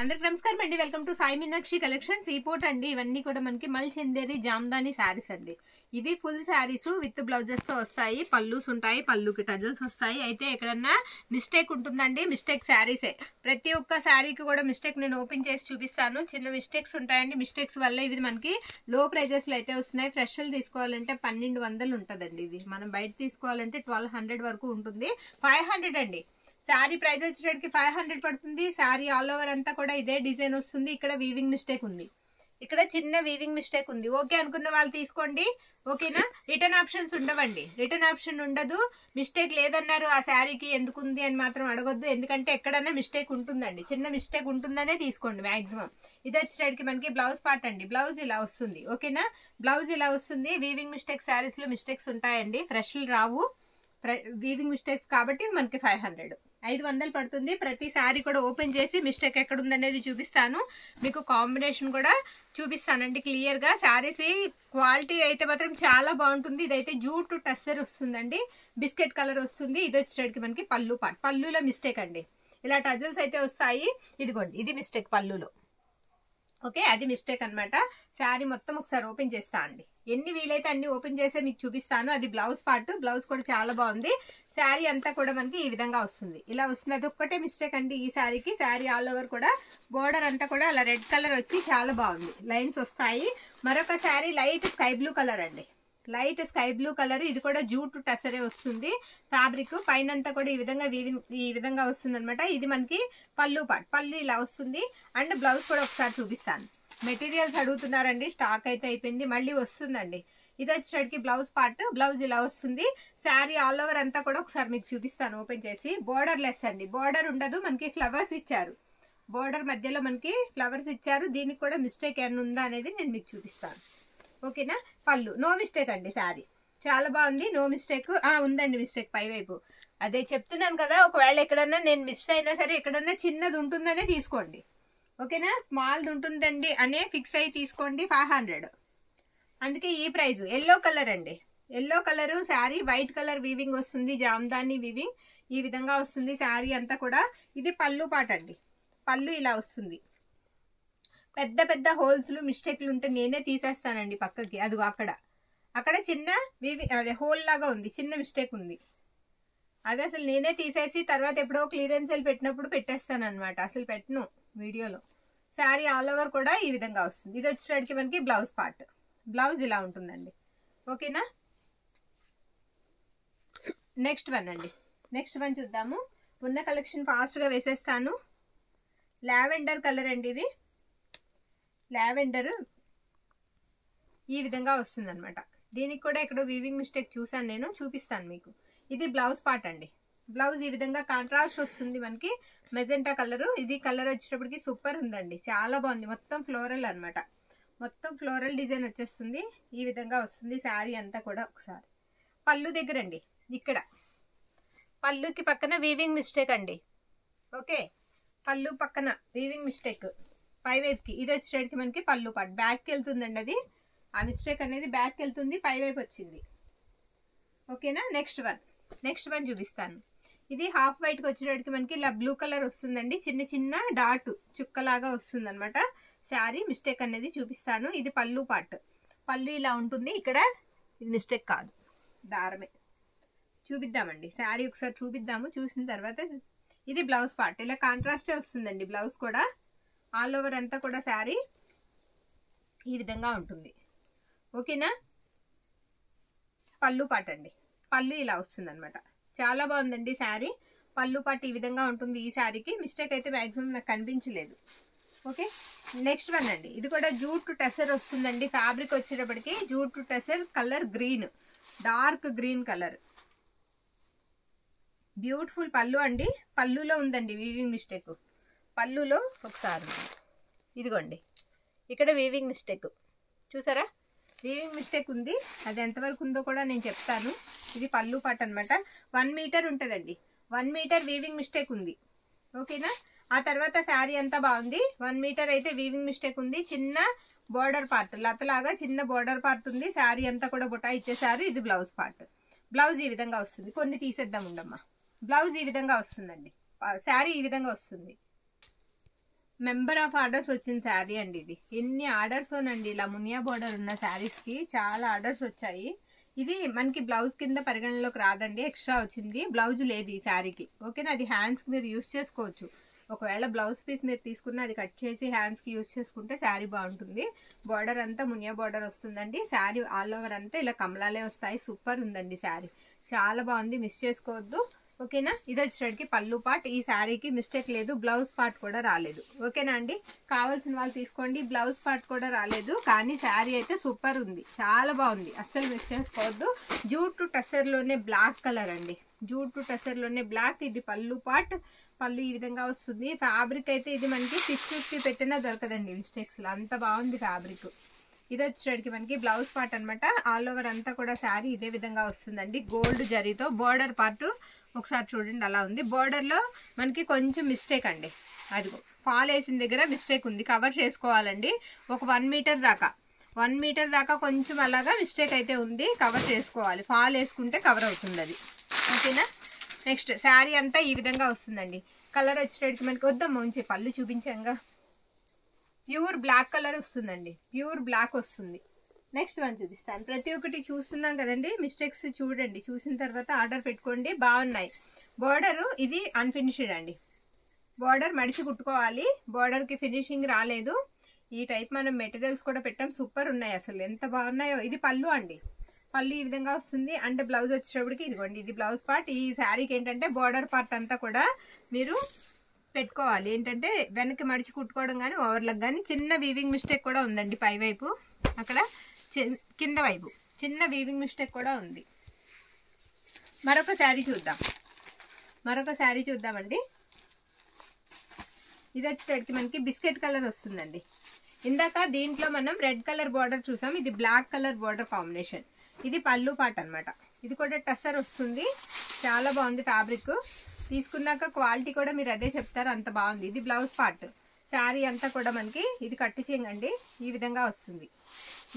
అందరికి నమస్కారం అండి. Welcome to Sai Meenakshi collections. ఈ పూట అండి ఇవన్నీ కూడా మనకి మల్ చందేరి జామ్దాని శారీస్ అండి. ఇవి ఫుల్ శారీస్ విత్ బ్లౌజెస్ తో వస్తాయి. పల్లూస్ ఉంటాయి, పల్లుకి టజల్స్ వస్తాయి. అయితే ఎక్కడన్నా మిస్టేక్ ఉంటుందండి, మిస్టేక్ శారీసే. ప్రతి ఒక్క శారీకి కూడా మిస్టేక్ నేను ఓపెన్ చేసి చూపిస్తాను. చిన్న మిస్టేక్స్ ఉంటాయండి. మిస్టేక్స్ వల్ల ఇవి మనకి లో ప్రైజెస్ లో అయితే వస్తున్నాయి. ఫ్రెష్లు తీసుకోవాలంటే 1200 ఉంటుందండి. ఇది మనం బయట తీసుకోవాలంటే 1200 వరకు ఉంటుంది. 500 అండి శారీ ప్రైస్ వచ్చేటికి 500 పడుతుంది. శారీ ఆల్ ఓవర్ అంతా కూడా ఇదే డిజైన్ వస్తుంది. ఇక్కడ వీవింగ్ మిస్టేక్ ఉంది, ఇక్కడ చిన్న వీవింగ్ మిస్టేక్ ఉంది. ఓకే అనుకున్న వాళ్ళు తీసుకోండి, ఓకేనా. రిటర్న్ ఆప్షన్స్ ఉండవండి, రిటర్న్ ఆప్షన్ ఉండదు. మిస్టేక్ లేదన్నారు ఆ శారీకి ఎందుకు ఉంది అని మాత్రం అడగొద్దు, ఎందుకంటే ఎక్కడన్నా మిస్టేక్ ఉంటుందండి. చిన్న మిస్టేక్ ఉంటుందనే తీసుకోండి మాక్సిమం. ఇది వచ్చేటికి మనకి బ్లౌజ్ పార్ట్ అండి. బ్లౌజ్ ఇలా వస్తుంది, ఓకేనా. బ్లౌజ్ ఇలా వస్తుంది. వీవింగ్ మిస్టేక్ శారీస్ లో మిస్టేక్స్ ఉంటాయండి, ఫ్రెష్లు రావు. వీవింగ్ మిస్టేక్స్ కాబట్టి మనకి 500 పడుతుంది. ప్రతి శారీ కూడా ఓపెన్ చేసి మిస్టేక్ ఎక్కడ ఉందనేది చూపిస్తాను. మీకు కాంబినేషన్ కూడా చూపిస్తానండి క్లియర్ గా. శారీస్ క్వాలిటీ అయితే మాత్రం చాలా బాగుంటుంది. ఇదైతే జూట్ టస్సర్ వస్తుందండి, బిస్కెట్ కలర్ వస్తుంది. ఇది వచ్చేటికి మనకి పళ్ళు పార్ట్. పళ్ళులో మిస్టేక్ అండి, ఇలా టజల్స్ అయితే వస్తాయి. ఇదిగోండి, ఇది మిస్టేక్ పళ్ళులో, ఓకే. అది మిస్టేక్ అనమాట. శారీ మొత్తం ఒకసారి ఓపెన్ చేస్తా అండి. ఎన్ని వీలైతే అన్ని ఓపెన్ చేసే మీకు చూపిస్తాను. అది బ్లౌజ్ పార్ట్. బ్లౌజ్ కూడా చాలా బాగుంది. శారీ అంతా కూడా మనకి ఈ విధంగా వస్తుంది, ఇలా వస్తుంది. అది ఒక్కటే మిస్టేక్ అండి ఈ శారీకి. శారీ ఆల్ ఓవర్ కూడా బోర్డర్ అంతా కూడా అలా రెడ్ కలర్ వచ్చి చాలా బాగుంది, లైన్స్ వస్తాయి. మరొక sari light sky blue colour అండి, లైట్ స్కై బ్లూ కలర్. ఇది కూడా జూట్ టసరే వస్తుంది ఫ్యాబ్రిక్. పైనంతా కూడా ఈ విధంగా వస్తుంది అనమాట. ఇది మనకి పళ్ళు పార్ట్. పళ్ళు ఇలా వస్తుంది. అండ్ బ్లౌజ్ కూడా ఒకసారి చూపిస్తాను. మెటీరియల్స్ అడుగుతున్నారండి, స్టాక్ అయితే అయిపోయింది, మళ్ళీ వస్తుందండి. ఇది వచ్చేటికి బ్లౌజ్ పార్ట్. బ్లౌజ్ ఇలా వస్తుంది. శారీ ఆల్ ఓవర్ అంతా కూడా ఒకసారి మీకు చూపిస్తాను ఓపెన్ చేసి. బోర్డర్ లెస్ అండి, బోర్డర్ ఉండదు. మనకి ఫ్లవర్స్ ఇచ్చారు, బోర్డర్ మధ్యలో మనకి ఫ్లవర్స్ ఇచ్చారు. దీనికి కూడా మిస్టేక్ ఏమైనా ఉందా అనేది నేను మీకు చూపిస్తాను, ఓకేనా. పళ్ళు నో మిస్టేక్ అండి. శారీ చాలా బాగుంది, నో మిస్టేక్. ఉందండి మిస్టేక్ పైవైపు. అదే చెప్తున్నాను కదా, ఒకవేళ ఎక్కడన్నా నేను మిస్ అయినా సరే ఎక్కడన్నా చిన్నది ఉంటుందనే తీసుకోండి, ఓకేనా. స్మాల్ది ఉంటుందండి అనే ఫిక్స్ అయ్యి తీసుకోండి. 500, అందుకే ఈ ప్రైజ్. ఎల్లో కలర్ అండి, yellow colour sari. White colour weaving వస్తుంది, జామ్దాని వీవింగ్ ఈ విధంగా వస్తుంది శారీ అంతా కూడా. ఇది పళ్ళు పాట అండి. పళ్ళు ఇలా వస్తుంది. పెద్ద పెద్ద హోల్స్లు మిస్టేక్లు ఉంటే నేనే తీసేస్తానండి పక్కకి. అదిగో అక్కడ చిన్న అదే హోల్ లాగా ఉంది, చిన్న మిస్టేక్ ఉంది. అవి అసలు నేనే తీసేసి తర్వాత ఎప్పుడో క్లియరెన్స్ సెల్ పెట్టినప్పుడు పెట్టేస్తాను అనమాట, అసలు పెట్టను వీడియోలో. శారీ ఆల్ ఓవర్ కూడా ఈ విధంగా వస్తుంది. ఇది వచ్చేటికి మనకి బ్లౌజ్ పార్ట్. బ్లౌజ్ ఇలా ఉంటుందండి, ఓకేనా. నెక్స్ట్ వన్ అండి, నెక్స్ట్ వన్ చూద్దాము. ఉన్న కలెక్షన్ ఫాస్ట్గా వేసేస్తాను. లావెండర్ కలర్ అండి. ఇది లావెండర్ ఈ విధంగా వస్తుంది అనమాట. దీనికి కూడా ఎక్కడో వీవింగ్ మిస్టేక్ చూసాను నేను, చూపిస్తాను మీకు. ఇది బ్లౌజ్ పార్ట్ అండి. బ్లౌజ్ ఈ విధంగా కాంట్రాస్ట్ వస్తుంది మనకి, మెజెంటా కలర్. ఇది కలర్ వచ్చేటప్పటికి సూపర్ ఉందండి, చాలా బాగుంది. మొత్తం ఫ్లోరల్ అనమాట, మొత్తం ఫ్లోరల్ డిజైన్ వచ్చేస్తుంది. ఈ విధంగా వస్తుంది శారీ అంతా కూడా. ఒకసారి పళ్ళు దగ్గర అండి, ఇక్కడ పళ్ళుకి పక్కన వీవింగ్ మిస్టేక్ అండి, ఓకే. పళ్ళు పక్కన వీవింగ్ మిస్టేక్ పైవైపుకి. ఇది వచ్చేటికి మనకి పళ్ళు పార్ట్. బ్యాక్కి వెళ్తుందండి అది, ఆ మిస్టేక్ అనేది బ్యాక్కి వెళ్తుంది, పైవైపు వచ్చింది, ఓకేనా. నెక్స్ట్ వన్ చూపిస్తాను. ఇది హాఫ్ వైట్కి వచ్చేటికి మనకి ఇలా బ్లూ కలర్ వస్తుందండి. చిన్న చిన్న డాట్ చుక్కలాగా వస్తుంది అనమాట శారీ. మిస్టేక్ అనేది చూపిస్తాను. ఇది పళ్ళు పార్ట్. పళ్ళు ఇలా ఉంటుంది. ఇక్కడ ఇది మిస్టేక్ కాదు, దారమే. చూపిద్దామండి శారీ ఒకసారి చూపిద్దాము. చూసిన తర్వాత ఇది బ్లౌజ్ పార్ట్. ఇలా కాంట్రాస్టే వస్తుందండి బ్లౌజ్ కూడా. ఆల్ ఓవర్ అంతా కూడా శారీ ఈ విధంగా ఉంటుంది, ఓకేనా. పళ్ళు పార్ట్ అండి. పళ్ళు ఇలా వస్తుంది అనమాట. చాలా బాగుందండి శారీ. పళ్ళు పార్ట్ ఈ విధంగా ఉంటుంది ఈ శారీకి. మిస్టేక్ అయితే మ్యాక్సిమం నాకు కనిపించలేదు, ఓకే. నెక్స్ట్ వన్ అండి. ఇది కూడా జూట్ టెసర్ వస్తుందండి. ఫ్యాబ్రిక్ వచ్చేటప్పటికి jute tussar colour green, dark green colour. Beautiful పళ్ళు అండి. పళ్ళులో ఉందండి వీవింగ్ మిస్టేక్. పళ్ళులో ఒకసారి ఇదిగోండి, ఇక్కడ వీవింగ్ మిస్టేక్ చూసారా, వీవింగ్ మిస్టేక్ ఉంది. అది ఎంతవరకు ఉందో కూడా నేను చెప్తాను. ఇది పళ్ళు పాట అనమాట. 1 మీటర్ ఉంటుందండి. 1 మీటర్ వీవింగ్ మిస్టేక్ ఉంది, ఓకేనా. ఆ తర్వాత శారీ అంతా బాగుంది. 1 మీటర్ అయితే వీవింగ్ మిస్టేక్ ఉంది. చిన్న బోర్డర్ పార్ట్, లతలాగా చిన్న బోర్డర్ పార్ట్ ఉంది. శారీ అంతా కూడా బుటా ఇచ్చేసారు. ఇది బ్లౌజ్ పార్ట్. బ్లౌజ్ ఈ విధంగా వస్తుంది. కొన్ని తీసేద్దాం ఉండమ్మా. బ్లౌజ్ ఈ విధంగా వస్తుందండి. శారీ ఈ విధంగా వస్తుంది. మెంబర్ ఆఫ్ ఆర్డర్స్ వచ్చిన శారీ అండి ఇది. ఎన్ని ఆర్డర్స్ అండి, ఇలా మునియా బోర్డర్ ఉన్న శారీస్ కి చాలా ఆర్డర్స్ వచ్చాయి. ఇది మనకి బ్లౌజ్ కింద పరిగణలోకి రాదండి, ఎక్స్ట్రా వచ్చింది. బ్లౌజ్ లేదు ఈ శారీకి, ఓకేనా. అది హ్యాండ్స్ కి మీరు యూస్ చేసుకోవచ్చు. ఒకవేళ బ్లౌజ్ పీస్ మీరు తీసుకున్న అది కట్ చేసి హ్యాండ్స్ కి యూస్ చేసుకుంటే శారీ బాగుంటుంది. బార్డర్ అంతా మునియా బార్డర్ వస్తుందండి. శారీ ఆల్ ఓవర్ అంతా ఇలా కమలాలే వస్తాయి. సూపర్ ఉందండి శారీ, చాలా బాగుంది, మిస్ చేసుకోవద్దు, ఓకేనా. ఇది వచ్చేటికి పళ్ళు పార్ట్. ఈ శారీకి మిస్టేక్ లేదు, బ్లౌజ్ పార్ట్ కూడా రాలేదు, ఓకేనా అండి. కావాల్సిన వాళ్ళు తీసుకోండి. బ్లౌజ్ పార్ట్ కూడా రాలేదు, కానీ శారీ అయితే సూపర్ ఉంది, చాలా బాగుంది, అస్సలు మిస్ చేసుకోవద్దు. జూట్ టు టసర్లోనే బ్లాక్ కలర్ అండి, జూట్ టు టసర్లోనే బ్లాక్. ఇది పళ్ళు పార్ట్, పళ్ళు ఈ విధంగా వస్తుంది. ఫ్యాబ్రిక్ అయితే ఇది మనకి 650 పెట్టినా దొరకదండి మిస్టేక్స్లో, అంత బాగుంది ఫ్యాబ్రిక్. ఇది వచ్చేటికి మనకి బ్లౌజ్ పార్ట్ అనమాట. ఆల్ ఓవర్ అంతా కూడా శారీ ఇదే విధంగా వస్తుందండి, గోల్డ్ జరీతో. బోర్డర్ పార్ట్ ఒకసారి చూడండి అలా ఉంది. బోర్డర్లో మనకి కొంచెం మిస్టేక్ అండి, అదిగో ఫాల్ వేసిన దగ్గర మిస్టేక్ ఉంది, కవర్ చేసుకోవాలండి. ఒక 1 మీటర్ దాకా, 1 మీటర్ దాకా కొంచెం అలాగా మిస్టేక్ అయితే ఉంది, కవర్ చేసుకోవాలి. ఫాల్ వేసుకుంటే కవర్ అవుతుంది అది, ఓకేనా. నెక్స్ట్ శారీ అంతా ఈ విధంగా వస్తుందండి. కలర్ వచ్చేటికి మనకి వద్దమ్మా ఉంచి పళ్ళు చూపించాంగా, ప్యూర్ బ్లాక్ కలర్ వస్తుందండి, ప్యూర్ బ్లాక్ వస్తుంది. నెక్స్ట్ వన్ చూపిస్తాను. ప్రతి ఒక్కటి చూస్తున్నాం కదండి, మిస్టేక్స్ చూడండి, చూసిన తర్వాత ఆర్డర్ పెట్టుకోండి, బాగున్నాయి. బార్డరు ఇది అన్ఫినిష్డ్ అండి, బార్డర్ మడిచి కుట్టుకోవాలి, బార్డర్కి ఫినిషింగ్ రాలేదు. ఈ టైప్ మనం మెటీరియల్స్ కూడా పెట్టాం, సూపర్ ఉన్నాయి అసలు, ఎంత బాగున్నాయో. ఇది పళ్ళు అండి, పళ్ళు ఈ విధంగా వస్తుంది. అంటే బ్లౌజ్ వచ్చేటప్పటికి ఇదిగోండి, ఇది బ్లౌజ్ పార్ట్. ఈ శారీకి ఏంటంటే బార్డర్ పార్ట్ అంతా కూడా మీరు పెట్టుకోవాలి. ఏంటంటే వెనక్కి మడిచి కుట్టుకోవడం కానీ ఓవర్లకు కానీ చిన్న వీవింగ్ మిస్టేక్ కూడా ఉందండి, పై వైపు అక్కడ కింద వైపు చిన్న వీవింగ్ మిస్టేక్ కూడా ఉంది. మరొక శారీ చూద్దాం, మరొక శారీ చూద్దామండి. ఇది వచ్చేటికి మనకి బిస్కెట్ కలర్ వస్తుందండి. ఇందాక దీంట్లో మనం రెడ్ కలర్ బార్డర్ చూసాం, ఇది బ్లాక్ కలర్ బార్డర్ కాంబినేషన్. ఇది పళ్ళు పార్ట్ అనమాట. ఇది కూడా టస్సర్ వస్తుంది, చాలా బాగుంది ఫ్యాబ్రిక్. తీసుకున్నాక క్వాలిటీ కూడా మీరు అదే చెప్తారు, అంత బాగుంది. ఇది బ్లౌజ్ పార్ట్. శారీ అంతా కూడా మనకి ఇది కట్టు చెంగండి, ఈ విధంగా వస్తుంది,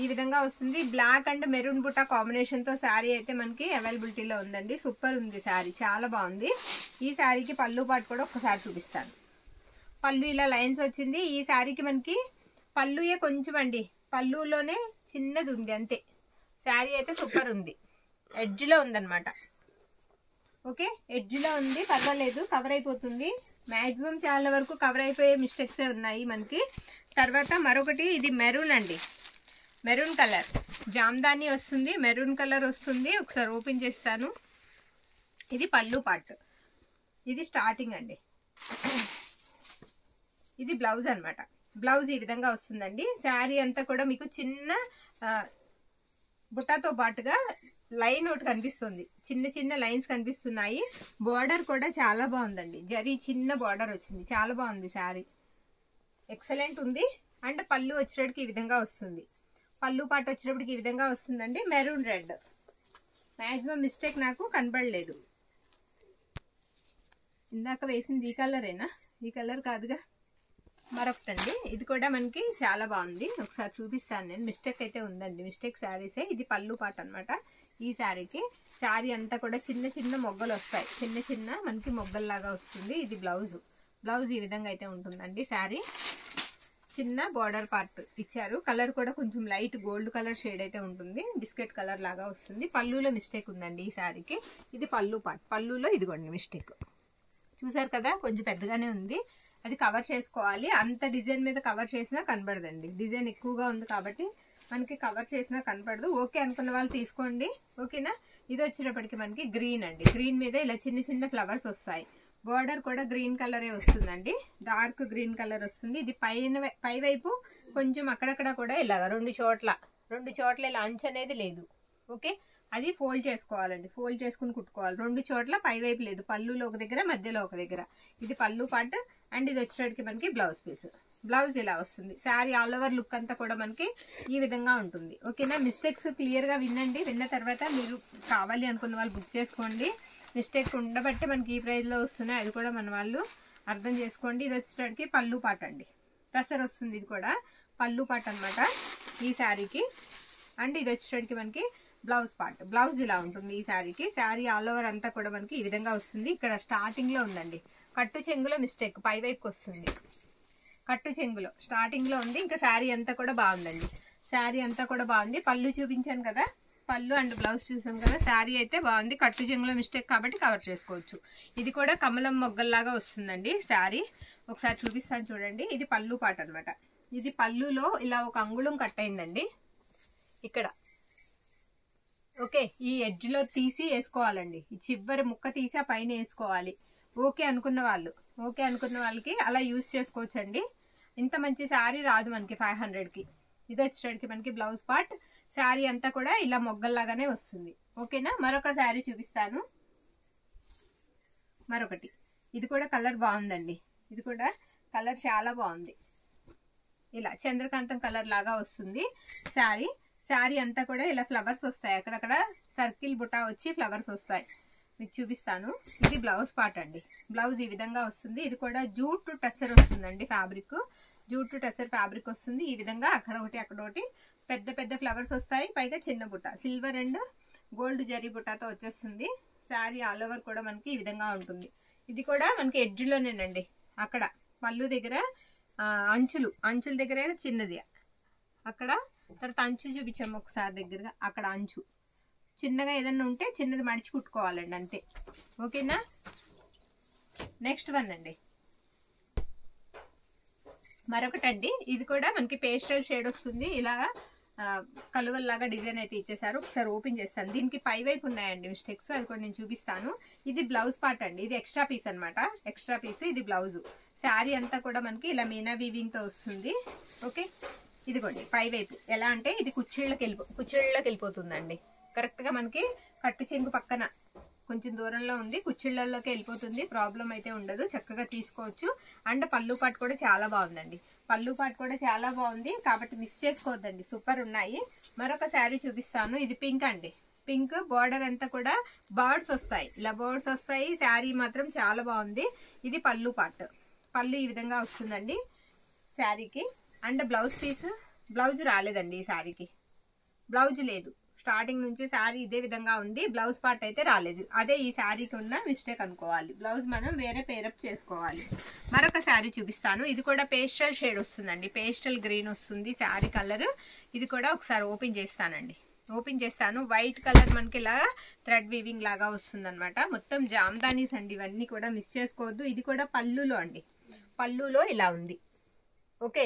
ఈ విధంగా వస్తుంది. బ్లాక్ అండ్ మెరూన్ బుట్ట కాంబినేషన్తో శారీ అయితే మనకి అవైలబిలిటీలో ఉందండి, సూపర్ ఉంది శారీ, చాలా బాగుంది. ఈ శారీకి పళ్ళు పార్ట్ కూడా ఒక్కసారి చూపిస్తాను. పళ్ళు ఇలా లైన్స్ వచ్చింది. ఈ శారీకి మనకి పళ్ళుయే కొంచెం అండి, పళ్ళులోనే చిన్నది ఉంది అంతే. శారీ అయితే సూపర్ ఉంది, ఎడ్జ్లో ఉందన్నమాట, ఓకే. ఎడ్జ్లో ఉంది, పర్వాలేదు, కవర్ అయిపోతుంది. మ్యాక్సిమం చాలా వరకు కవర్ అయిపోయే మిస్టేక్సే ఉన్నాయి మనకి. తర్వాత మరొకటి, ఇది మెరూన్ అండి, మెరూన్ కలర్ జామ్దాని వస్తుంది, మెరూన్ కలర్ వస్తుంది. ఒకసారి ఓపెన్ చేస్తాను. ఇది పళ్ళు పార్ట్, ఇది స్టార్టింగ్ అండి. ఇది బ్లౌజ్ అనమాట. బ్లౌజ్ ఈ విధంగా వస్తుందండి. శారీ అంతా కూడా మీకు చిన్న బుట్టాతో పాటుగా లైన్ ఒకటి కనిపిస్తుంది, చిన్న చిన్న లైన్స్ కనిపిస్తున్నాయి. బార్డర్ కూడా చాలా బాగుందండి, జరీ చిన్న బార్డర్ వచ్చింది, చాలా బాగుంది శారీ, ఎక్సలెంట్ ఉంది. అండ్ పళ్ళు వచ్చేటప్పటికి ఈ విధంగా వస్తుంది, పళ్ళు పాట వచ్చేటప్పటికి ఈ విధంగా వస్తుందండి. మెరూన్ రెడ్, మ్యాక్సిమం మిస్టేక్ నాకు కనబడలేదు. ఇందాక వేసింది ఈ కలరేనా? ఈ కలర్ కాదుగా. మరొకటండి, ఇది కూడా మనకి చాలా బాగుంది, ఒకసారి చూపిస్తాను నేను. మిస్టేక్ అయితే ఉందండి, మిస్టేక్ శారీసే. ఇది పళ్ళు పాట అనమాట. ఈ శారీకి శారీ అంతా కూడా చిన్న చిన్న మొగ్గలు వస్తాయి, చిన్న చిన్న మనకి మొగ్గల్లాగా వస్తుంది. ఇది బ్లౌజ్, బ్లౌజ్ ఈ విధంగా అయితే ఉంటుందండి. శారీ చిన్న బార్డర్ పార్ట్ ఇచ్చారు. కలర్ కూడా కొంచెం లైట్ గోల్డ్ కలర్ షేడ్ అయితే ఉంటుంది, బిస్కెట్ కలర్ లాగా వస్తుంది. పళ్ళులో మిస్టేక్ ఉందండి ఈ శారీకి. ఇది పళ్ళు పార్ట్, పళ్ళులో ఇదిగోండి మిస్టేక్, చూసారు కదా, కొంచెం పెద్దగానే ఉంది. అది కవర్ చేసుకోవాలి. అంత డిజైన్ మీద కవర్ చేసినా కనబడదండి, డిజైన్ ఎక్కువగా ఉంది కాబట్టి మనకి కవర్ చేసినా కనపడదు. ఓకే అనుకున్న వాళ్ళు తీసుకోండి, ఓకేనా. ఇది వచ్చేటప్పటికి మనకి గ్రీన్ అండి, గ్రీన్ మీద ఇలా చిన్న చిన్న ఫ్లవర్స్ వస్తాయి. బార్డర్ కూడా గ్రీన్ కలరే వస్తుందండి, డార్క్ గ్రీన్ కలర్ వస్తుంది. ఇది పై వైపు కొంచెం అక్కడక్కడ కూడా ఇలాగ రెండు చోట్ల ఇలా అంచు అనేది లేదు, ఓకే. అది ఫోల్డ్ చేసుకోవాలండి, ఫోల్డ్ చేసుకుని కుట్టుకోవాలి. రెండు చోట్ల పై వైపు లేదు, పళ్ళులో ఒక దగ్గర, మధ్యలో ఒక దగ్గర. ఇది పళ్ళు పార్ట్. అండ్ ఇది వచ్చేటికి మనకి బ్లౌజ్ పీస్. బ్లౌజ్ ఇలా వస్తుంది. శారీ ఆల్ ఓవర్ లుక్ అంతా కూడా మనకి ఈ విధంగా ఉంటుంది, ఓకేనా. మిస్టేక్స్ క్లియర్గా వినండి, విన్న తర్వాత మీరు కావాలి అనుకున్న వాళ్ళు బుక్ చేసుకోండి. మిస్టేక్ ఉండబట్టి మనకి ఈ ప్రైస్లో వస్తున్నాయి, అది కూడా మన వాళ్ళు అర్థం చేసుకోండి. ఇది వచ్చేటికి పళ్ళు పార్ట్ అండి, టసర్ వస్తుంది. ఇది కూడా పళ్ళు పార్ట్ అనమాట ఈ శారీకి. అండ్ ఇది వచ్చేటికి మనకి బ్లౌజ్ పార్ట్. బ్లౌజ్ ఇలా ఉంటుంది ఈ శారీకి. శారీ ఆల్ ఓవర్ అంతా కూడా మనకి ఈ విధంగా వస్తుంది. ఇక్కడ స్టార్టింగ్ లో ఉందండి కట్టు చెంగులో మిస్టేక్, పై వైపుకి వస్తుంది. కట్టు చెంగులో స్టార్టింగ్ లో ఉంది. ఇంకా శారీ అంతా కూడా బాగుందండి. శారీ అంతా కూడా బాగుంది. పళ్ళు చూపించాను కదా, పళ్ళు అండ్ బ్లౌజ్ చూసాం కదా. శారీ అయితే బాగుంది. కట్టు చెంగులో మిస్టేక్ కాబట్టి కవర్ చేసుకోవచ్చు. ఇది కూడా కమలం మొగ్గల్లాగా వస్తుందండి శారీ. ఒకసారి చూపిస్తాను చూడండి. ఇది పళ్ళు పాట అనమాట. ఇది పళ్ళులో ఇలా ఒక అంగుళం కట్ అయిందండి ఇక్కడ. ఓకే, ఈ ఎడ్జ్ లో తీసి వేసుకోవాలండి. ఈ చివరి ముక్క తీసి ఆ పైన వేసుకోవాలి. ఓకే అనుకున్న వాళ్ళకి అలా యూజ్ చేసుకోవచ్చు అండి. ఇంత మంచి శారీ రాదు మనకి 500కి. ఇది వచ్చేటికి మనకి బ్లౌజ్ పార్ట్. శారీ అంతా కూడా ఇలా మొగ్గల్లాగానే వస్తుంది. ఓకేనా, మరొక శారీ చూపిస్తాను. మరొకటి, ఇది కూడా కలర్ బాగుందండి. ఇది కూడా కలర్ చాలా బాగుంది. ఇలా చంద్రకాంతం కలర్ లాగా వస్తుంది శారీ. శారీ అంతా కూడా ఇలా ఫ్లవర్స్ వస్తాయి. అక్కడక్కడ సర్కిల్ బుటా వచ్చి ఫ్లవర్స్ వస్తాయి. మీకు చూపిస్తాను. ఇది బ్లౌజ్ పార్ట్ అండి. బ్లౌజ్ ఈ విధంగా వస్తుంది. ఇది కూడా జూట్ టెస్సర్ వస్తుందండి. ఫ్యాబ్రిక్ జూట్ టెస్సర్ ఫ్యాబ్రిక్ వస్తుంది. ఈ విధంగా అక్కడ ఒకటి పెద్ద పెద్ద ఫ్లవర్స్ వస్తాయి. పైగా చిన్న బుట్ట సిల్వర్ అండ్ గోల్డ్ జరీ బుట్టాతో వచ్చేస్తుంది. శారీ ఆల్ ఓవర్ కూడా మనకి ఈ విధంగా ఉంటుంది. ఇది కూడా మనకి ఎడ్జ్లోనేనండి. అక్కడ పళ్ళు దగ్గర అంచుల దగ్గర చిన్నది అక్కడ. తర్వాత అంచు చూపించాము ఒకసారి దగ్గరగా. అక్కడ అంచు చిన్నగా ఏదన్నా ఉంటే చిన్నది మడిచి కుట్టుకోవాలండి అంతే. ఓకేనా, నెక్స్ట్ వన్ అండి. మరొకటండి, ఇది కూడా మనకి పేస్టల్ షేడ్ వస్తుంది. ఇలాగా కలువల్లాగా డిజైన్ అయితే ఇచ్చేసారు. ఒకసారి ఓపెన్ చేస్తాను. దీనికి పై వైపు ఉన్నాయండి మిస్టేక్స్, అది కూడా నేను చూపిస్తాను. ఇది బ్లౌజ్ పార్ట్ అండి. ఇది ఎక్స్ట్రా పీస్ అనమాట. ఎక్స్ట్రా పీస్ ఇది బ్లౌజ్. శారీ అంతా కూడా మనకి ఇలా మీనా వీవింగ్ తో వస్తుంది. ఓకే, ఇదిగోండి పై వైపు ఎలా అంటే ఇది కుచ్చిళ్ళకి వెళ్ళిపోతుందండి. కరెక్ట్ గా మనకి కట్టు చెంగు పక్కన కొంచెం దూరంలో ఉంది. కుచ్చిళ్ళల్లోకి వెళ్ళిపోతుంది. ప్రాబ్లం అయితే ఉండదు, చక్కగా తీసుకోవచ్చు. అండ్ పళ్ళు పాటు కూడా చాలా బాగుందండి. పళ్ళు పాటు కూడా చాలా బాగుంది కాబట్టి మిస్ చేసుకోవద్దండి. సూపర్ ఉన్నాయి. మరొక శారీ చూపిస్తాను. ఇది పింక్ అండి. పింక్ బార్డర్ అంతా కూడా బర్డ్స్ వస్తాయి. ఇలా బర్డ్స్ వస్తాయి. శారీ మాత్రం చాలా బాగుంది. ఇది పళ్ళు పార్ట్. పళ్ళు ఈ విధంగా వస్తుందండి శారీకి. అండ్ బ్లౌజ్ పీస్, బ్లౌజ్ రాలేదండి ఈ శారీకి. బ్లౌజ్ లేదు. స్టార్టింగ్ నుంచి శారీ ఇదే విధంగా ఉంది. బ్లౌజ్ పార్ట్ అయితే రాలేదు. అదే ఈ శారీకి ఉన్న మిస్టేక్ అనుకోవాలి. బ్లౌజ్ మనం వేరే పేరప్ చేసుకోవాలి. మరొక శారీ చూపిస్తాను. ఇది కూడా పేస్టల్ షేడ్ వస్తుందండి. పేస్టల్ గ్రీన్ వస్తుంది శారీ కలర్. ఇది కూడా ఒకసారి ఓపెన్ చేస్తానండి. ఓపెన్ చేస్తాను. వైట్ కలర్ మనకి ఇలా థ్రెడ్ వీవింగ్ లాగా వస్తుంది అనమాట. మొత్తం జామ్దానీస్ అండి. ఇవన్నీ కూడా మిస్ చేసుకోవద్దు. ఇది కూడా పళ్ళులో అండి. పళ్ళులో ఇలా ఉంది. ఓకే,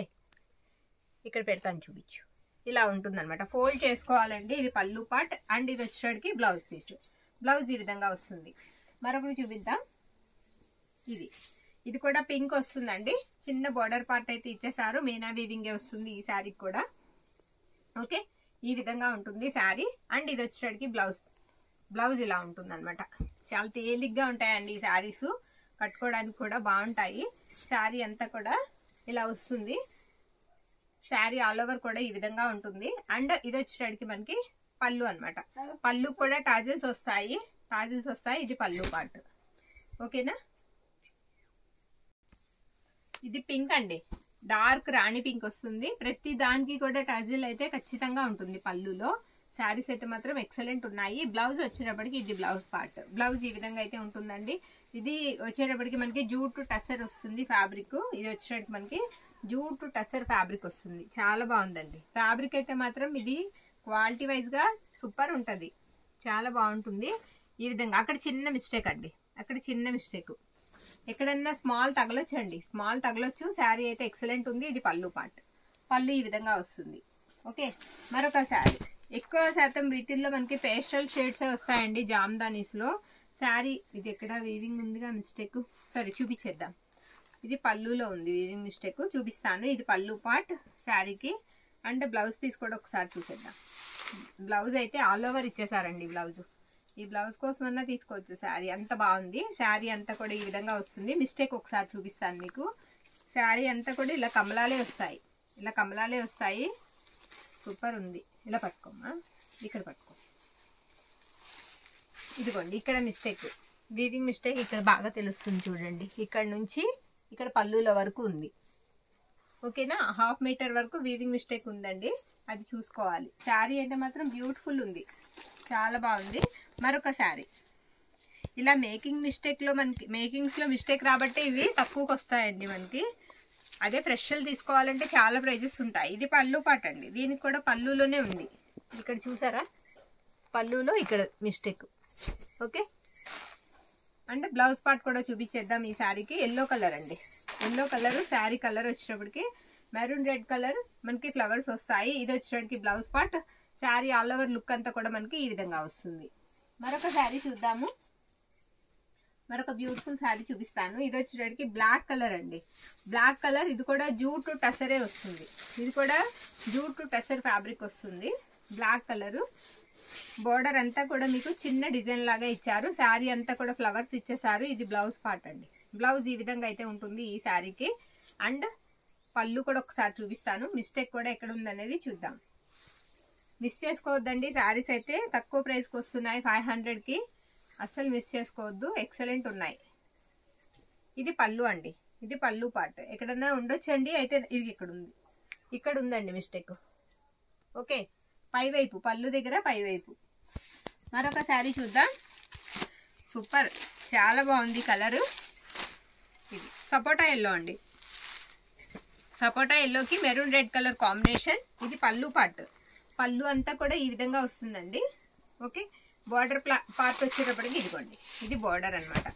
ఇక్కడ పెడతాను చూపించు. ఇలా ఉంటుంది అనమాట. ఫోల్డ్ చేసుకోవాలండి. ఇది పళ్ళు పార్ట్. అండ్ ఇది వచ్చేటికి బ్లౌజ్ పీస్. బ్లౌజ్ ఈ విధంగా వస్తుంది. మరొకటి చూపిద్దాం. ఇది కూడా పింక్ వస్తుందండి. చిన్న బార్డర్ పార్ట్ అయితే ఇచ్చేసారు. మీనా వీవింగే వస్తుంది ఈ శారీకి కూడా. ఓకే, ఈ విధంగా ఉంటుంది శారీ. అండ్ ఇది వచ్చేటికి బ్లౌజ్ ఇలా ఉంటుంది అనమాట. చాలా తేలిగ్గా ఉంటాయండి ఈ శారీస్. కట్టుకోవడానికి కూడా బాగుంటాయి. శారీ అంతా కూడా ఇలా వస్తుంది. శారీ ఆల్ ఓవర్ కూడా ఈ విధంగా ఉంటుంది. అండ్ ఇది వచ్చేటికి మనకి పళ్ళు అనమాట. పళ్ళు కూడా టాజిల్స్ వస్తాయి. ఇది పళ్ళు పార్ట్. ఓకేనా, ఇది పింక్ అండి. డార్క్ రాణి పింక్ వస్తుంది. ప్రతి దానికి కూడా టాజిల్ అయితే ఖచ్చితంగా ఉంటుంది పళ్ళులో. శారీస్ అయితే మాత్రం ఎక్సలెంట్ ఉన్నాయి. బ్లౌజ్ వచ్చేటప్పటికి ఇది బ్లౌజ్ పార్ట్. బ్లౌజ్ ఈ విధంగా అయితే ఉంటుందండి. ఇది వచ్చేటప్పటికి మనకి జూట్ టస్సర్ వస్తుంది ఫ్యాబ్రిక్. ఇది వచ్చేటప్పటికి మనకి జూట్ టస్సర్ ఫ్యాబ్రిక్ వస్తుంది. చాలా బాగుందండి ఫ్యాబ్రిక్ అయితే మాత్రం. ఇది క్వాలిటీ వైజ్ గా సూపర్ ఉంటది. చాలా బాగుంటుంది. ఈ విధంగా అక్కడ చిన్న మిస్టేక్ అండి. అక్కడ చిన్న మిస్టేక్. ఎక్కడన్నా స్మాల్ తగలొచ్చండి. స్మాల్ తగలొచ్చు. శారీ అయితే ఎక్సలెంట్ ఉంది. ఇది పళ్ళు పార్ట్. పళ్ళు ఈ విధంగా వస్తుంది. ఓకే, మరొక శారీ. ఎక్కువ శాతం వీటిల్లో మనకి పేస్టల్ షేడ్స్ వస్తాయండి జామ్దానీస్ లో. శారీ ఇది ఎక్కడ వీవింగ్ ఉందిగా మిస్టేక్. సరే చూపించేద్దాం. ఇది పళ్ళులో ఉంది వీవింగ్ మిస్టేక్. చూపిస్తాను. ఇది పళ్ళు పార్ట్ శారీకి. అండ్ బ్లౌజ్ పీస్ కూడా ఒకసారి చూసేద్దాం. బ్లౌజ్ అయితే ఆల్ ఓవర్ ఇచ్చేసారండి బ్లౌజ్. ఈ బ్లౌజ్ కోసమన్నా తీసుకోవచ్చు. శారీ అంత బాగుంది. శారీ అంతా కూడా ఈ విధంగా వస్తుంది. మిస్టేక్ ఒకసారి చూపిస్తాను మీకు. శారీ అంతా కూడా ఇలా కమలాలే వస్తాయి. సూపర్ ఉంది. ఇలా పట్టుకోమ్మా, ఇక్కడ పట్టుకో. ఇదిగోండి ఇక్కడ మిస్టేక్, వీవింగ్ మిస్టేక్ ఇక్కడ బాగా తెలుస్తుంది చూడండి. ఇక్కడ నుంచి ఇక్కడ పళ్ళుల వరకు ఉంది. ఓకేనా, 1/2 మీటర్ వరకు వీవింగ్ మిస్టేక్ ఉందండి. అది చూసుకోవాలి. శారీ అయితే మాత్రం బ్యూటిఫుల్ ఉంది. చాలా బాగుంది. మరొక శారీ. ఇలా మేకింగ్స్లో మిస్టేక్ రాబట్టి ఇవి తక్కువకి వస్తాయండి మనకి. అదే ఫ్రెష్లు తీసుకోవాలంటే చాలా ప్రైజెస్ ఉంటాయి. ఇది పళ్ళు పాట అండి, దీనికి కూడా పళ్ళులోనే ఉంది. ఇక్కడ చూసారా, పళ్ళులో ఇక్కడ mistake. Okay, and blouse part కూడా చూపించేద్దాం. ఈ శారీకి ఎల్లో కలర్ అండి, ఎల్లో కలర్ శారీ కలర్ వచ్చేటప్పటికి మెరూన్ రెడ్ కలర్ మనకి ఫ్లవర్స్ వస్తాయి. ఇది వచ్చేటప్పటికి blouse part. Sari all over look అంతా కూడా మనకి ఈ విధంగా వస్తుంది. మరొక శారీ చూద్దాము, మరొక బ్యూటిఫుల్ శారీ చూపిస్తాను. ఇది వచ్చేటప్పటికి బ్లాక్ కలర్ అండి, బ్లాక్ కలర్. ఇది కూడా జూట్ టసరే వస్తుంది, ఇది కూడా జూట్ టసర్ ఫ్యాబ్రిక్ వస్తుంది. బ్లాక్ కలరు, బోర్డర్ అంతా కూడా మీకు చిన్న డిజైన్ లాగా ఇచ్చారు. శారీ అంతా కూడా ఫ్లవర్స్ ఇచ్చేసారు. ఇది బ్లౌజ్ పార్ట్ అండి, బ్లౌజ్ ఈ విధంగా అయితే ఉంటుంది ఈ శారీకి. అండ్ పళ్ళు కూడా ఒకసారి చూపిస్తాను, మిస్టేక్ కూడా ఎక్కడ ఉందనేది చూద్దాం. మిస్ చేసుకోవద్దండి, శారీస్ అయితే తక్కువ ప్రైస్కి వస్తున్నాయి 500కి, అస్సలు మిస్ చేసుకోవద్దు, ఎక్సలెంట్ ఉన్నాయి. ఇది పళ్ళు అండి, ఇది పళ్ళు పార్ట్. ఎక్కడన్నా ఉండొచ్చండి, అయితే ఇది ఇక్కడ ఉంది, ఇక్కడ ఉందండి మిస్టేక్. ఓకే, పైవైపు పళ్ళు దగ్గర పైవైపు. మరొక శారీ చూద్దాం. సూపర్, చాలా బాగుంది కలరు. ఇది సపోటా ఎల్లో అండి, సపోటా ఎల్లోకి మెరూన్ రెడ్ కలర్ కాంబినేషన్. ఇది పళ్ళు పార్ట్, పళ్ళు అంతా కూడా ఈ విధంగా వస్తుందండి. ఓకే, బార్డర్ పార్ట్ వచ్చేటప్పటికి ఇదిగోండి, ఇది బార్డర్ అనమాట.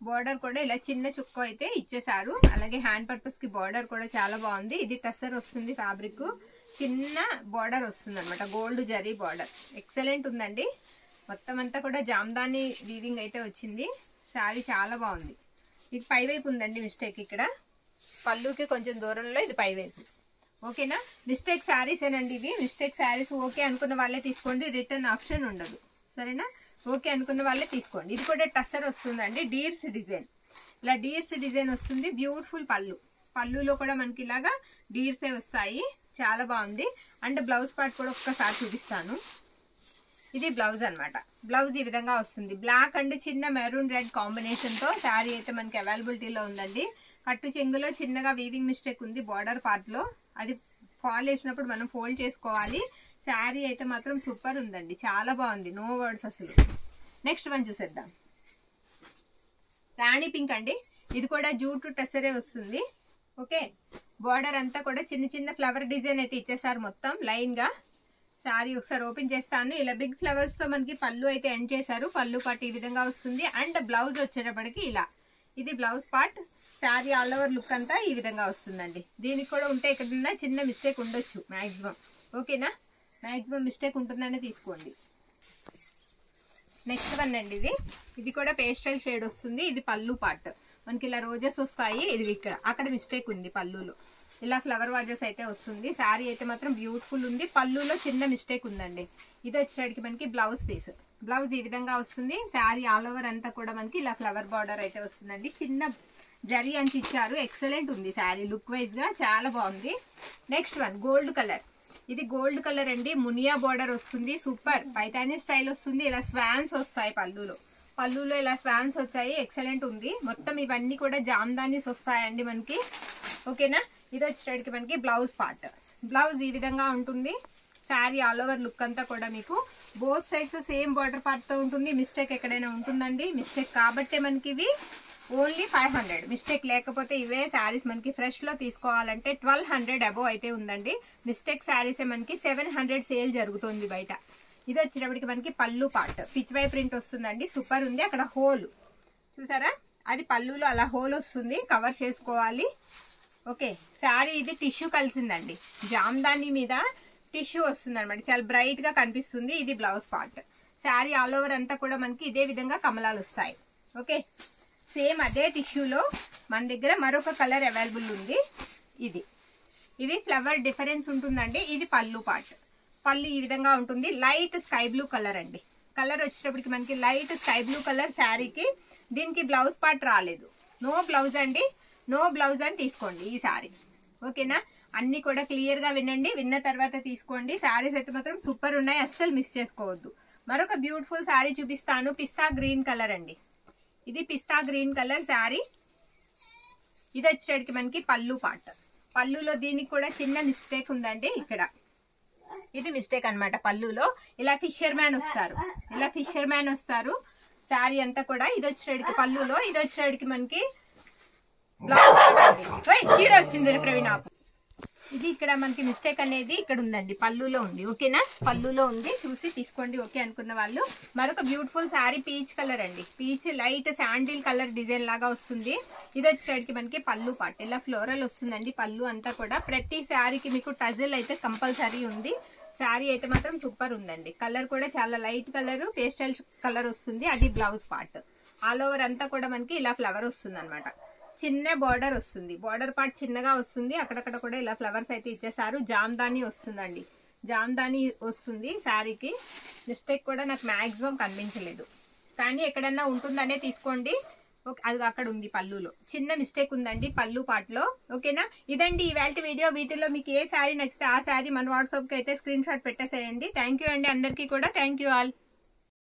బార్డర్ కూడా ఇలా చిన్న చుక్క అయితే ఇచ్చేసారు. అలాగే హ్యాండ్ పర్పస్ కి బార్డర్ కూడా చాలా బాగుంది. ఇది టసర్ వస్తుంది ఫ్యాబ్రిక్, చిన్న బార్డర్ వస్తుంది అనమాట, గోల్డ్ జరీ బార్డర్. ఎక్సలెంట్ ఉందండి. మొత్తం అంతా కూడా జామ్దాని వీవింగ్ అయితే వచ్చింది. శారీ చాలా బాగుంది. ఇది పైవైపు ఉందండి మిస్టేక్, ఇక్కడ పళ్ళుకి కొంచెం దూరంలో ఇది పైవైపు. ఓకేనా, మిస్టేక్ శారీస్ ఏనండి ఇవి. మిస్టేక్ శారీస్ ఓకే అనుకున్న వాళ్ళే తీసుకోండి, రిటర్న్ ఆప్షన్ ఉండదు. సరేనా, ఓకే అనుకున్న వాళ్ళే తీసుకోండి. ఇది కూడా టస్సర్ వస్తుందండి, డీర్స్ డిజైన్. ఇలా డీర్స్ డిజైన్ వస్తుంది. బ్యూటిఫుల్ పళ్ళు, పళ్ళులో కూడా మనకి ఇలాగా డీర్సే వస్తాయి. చాలా బాగుంది. అండ్ బ్లౌజ్ పార్ట్ కూడా ఒక్కసారి చూపిస్తాను. ఇది బ్లౌజ్ అనమాట, బ్లౌజ్ ఈ విధంగా వస్తుంది. బ్లాక్ అండ్ చిన్న మెరూన్ రెడ్ కాంబినేషన్తో శారీ అయితే మనకి అవైలబిలిటీలో ఉందండి. కట్టు చెంగులో చిన్నగా వీవింగ్ మిస్టేక్ ఉంది బార్డర్ పార్ట్లో, అది ఫాల్ వేసినప్పుడు మనం ఫోల్డ్ చేసుకోవాలి. శారీ అయితే మాత్రం సూపర్ ఉందండి, చాలా బాగుంది, నో వర్డ్స్ అసలు. నెక్స్ట్ వన్ చూసేద్దాం. రాణి పింక్ అండి, ఇది కూడా జూట్ టెసరే వస్తుంది. ఓకే, బార్డర్ అంతా కూడా చిన్న చిన్న ఫ్లవర్ డిజైన్ అయితే ఇచ్చేసారు మొత్తం లైన్ గా. శారీ ఒకసారి ఓపెన్ చేస్తాను. ఇలా బిగ్ ఫ్లవర్స్ తో మనకి పళ్ళు అయితే ఎండ్ చేశారు. పళ్ళు పార్ట్ ఈ విధంగా వస్తుంది. అండ్ బ్లౌజ్ వచ్చేటప్పటికి ఇలా, ఇది blouse part. Sari all over look అంతా ఈ విధంగా వస్తుందండి. దీనికి కూడా ఉంటే ఎక్కడన్నా చిన్న మిస్టేక్ ఉండొచ్చు మాక్సిమం. ఓకేనా, మాక్సిమం మిస్టేక్ ఉంటుందనే తీసుకోండి. నెక్స్ట్ వన్ అండి, ఇది కూడా పేస్టల్ షేడ్ వస్తుంది. ఇది పళ్ళు పార్ట్, మనకి ఇలా రోజెస్ వస్తాయి. ఇది ఇక్కడ అక్కడ మిస్టేక్ ఉంది పళ్ళులో, ఇలా ఫ్లవర్ వాజెస్ అయితే వస్తుంది. శారీ అయితే మాత్రం బ్యూటిఫుల్ ఉంది. పళ్ళులో చిన్న మిస్టేక్ ఉందండి. ఇది వచ్చేటికి మనకి బ్లౌజ్ పీస్, బ్లౌజ్ ఈ విధంగా వస్తుంది. శారీ ఆల్ ఓవర్ అంతా కూడా మనకి ఇలా ఫ్లవర్ బార్డర్ అయితే వస్తుందండి. చిన్న జరీ అంచి ఇచ్చారు. ఎక్సలెంట్ ఉంది శారీ, లుక్ వైజ్ గా చాలా బాగుంది. నెక్స్ట్ వన్ గోల్డ్ కలర్, ఇది గోల్డ్ కలర్ అండి. మునియా బార్డర్ వస్తుంది, సూపర్ పైతానీ స్టైల్ వస్తుంది. ఇలా స్వాన్స్ వస్తాయి పళ్ళులో, పళ్ళులో ఇలా స్వాన్స్ వచ్చాయి. ఎక్సలెంట్ ఉంది. మొత్తం ఇవన్నీ కూడా జామ్దానీస్ వస్తాయండి మనకి. ఓకేనా, ఇది వచ్చేటికి మనకి బ్లౌజ్ పార్ట్, బ్లౌజ్ ఈ విధంగా ఉంటుంది. శారీ ఆల్ ఓవర్ లుక్ అంతా కూడా మీకు both sides same border part తో ఉంటుంది. మిస్టేక్ ఎక్కడైనా ఉంటుందండి, మిస్టేక్ కాబట్టే మనకి ఇవి ఓన్లీ 500. మిస్టేక్ లేకపోతే ఇవే శారీస్ మనకి ఫ్రెష్ లో తీసుకోవాలంటే 1200 అబోవ్ అయితే ఉందండి. మిస్టేక్ శారీసే మనకి 700 సేల్ జరుగుతుంది బయట. ఇది వచ్చేటప్పటికి మనకి పళ్ళు పార్ట్, పిచ్ వై ప్రింట్ వస్తుందండి. సూపర్ ఉంది. అక్కడ హోల్ చూసారా, అది పళ్ళులో అలా హోల్ వస్తుంది, కవర్ చేసుకోవాలి. ఓకే, శారీ ఇది టిష్యూ కలిసిందండి. జామ్దాని మీద టిష్యూ వస్తుంది అనమాట, చాలా బ్రైట్ గా కనిపిస్తుంది. ఇది blouse part. Sari all over అంతా కూడా మనకి ఇదే విధంగా కమలాలు వస్తాయి. ఓకే, సేమ్ అదే టిష్యూలో మన దగ్గర మరొక కలర్ అవైలబుల్ ఉంది. ఇది ఫ్లవర్ డిఫరెన్స్ ఉంటుందండి. ఇది పళ్ళు పార్ట్, పళ్ళు ఈ విధంగా ఉంటుంది. లైట్ స్కై బ్లూ కలర్ అండి. కలర్ వచ్చేటప్పటికి మనకి లైట్ స్కై బ్లూ కలర్ శారీకి. దీనికి బ్లౌజ్ పార్ట్ రాలేదు, నో బ్లౌజ్ అండి, నో బ్లౌజ్ అని తీసుకోండి ఈ శారీ. ఓకేనా, అన్ని కూడా క్లియర్ గా వినండి, విన్న తర్వాత తీసుకోండి. శారీస్ అయితే మాత్రం సూపర్ ఉన్నాయి, అస్సలు మిస్ చేసుకోవద్దు. మరొక బ్యూటిఫుల్ శారీ చూపిస్తాను. పిస్తా గ్రీన్ కలర్ అండి, ఇది పిస్తా గ్రీన్ కలర్ శారీ. ఇది వచ్చేటికి మనకి పళ్ళు పార్ట్, పళ్ళులో దీనికి కూడా చిన్న మిస్టేక్ ఉందండి. ఇక్కడ ఇది మిస్టేక్ అన్నమాట. పళ్ళులో ఇలా ఫిషర్ మ్యాన్ వస్తారు, ఇలా ఫిషర్ మ్యాన్ వస్తారు శారీ అంతా కూడా. ఇది వచ్చేటికి పళ్ళులో, ఇది వచ్చేటికి మనకి చీర వచ్చింది ప్రవీణ్ ఆపు. ఇది ఇక్కడ మనకి మిస్టేక్ అనేది ఇక్కడ ఉందండి, పళ్ళులో ఉంది. ఓకేనా, పళ్ళులో ఉంది, చూసి తీసుకోండి ఓకే అనుకున్న వాళ్ళు. మరొక బ్యూటిఫుల్ శారీ పీచ్ కలర్ అండి, peach light sandal colour design లాగా వస్తుంది. ఇది వచ్చేసరికి మనకి పళ్ళు పార్ట్ ఇలా ఫ్లోరల్ వస్తుందండి. పళ్ళు అంతా కూడా ప్రతి శారీకి మీకు టజిల్ అయితే కంపల్సరీ ఉంది. శారీ అయితే మాత్రం సూపర్ ఉందండి. కలర్ కూడా చాలా లైట్ కలర్, పేస్టల్ కలర్ వస్తుంది. అది బ్లౌజ్ పార్ట్. ఆల్ ఓవర్ అంతా కూడా మనకి ఇలా ఫ్లవర్ వస్తుంది అనమాట. చిన్న బార్డర్ వస్తుంది, బార్డర్ పార్ట్ చిన్నగా వస్తుంది. అక్కడక్కడ కూడా ఇలా ఫ్లవర్స్ అయితే ఇచ్చేసారు. జామ్దాని వస్తుందండి, జామ్దాని వస్తుంది శారీకి. మిస్టేక్ కూడా నాకు మ్యాక్సిమం కనిపించలేదు, కానీ ఎక్కడన్నా ఉంటుందనే తీసుకోండి. అది అక్కడ ఉంది పళ్ళులో, చిన్న మిస్టేక్ ఉందండి పళ్ళు పార్ట్లో. ఓకేనా, ఇదండి ఇవాళ వీడియో. వీటిలో మీకు ఏ శారీ నచ్చితే ఆ శారీ మన వాట్సాప్కి అయితే స్క్రీన్ షాట్ పెట్టేసేయండి. థ్యాంక్ యూ అండి అందరికీ కూడా. Thank you all.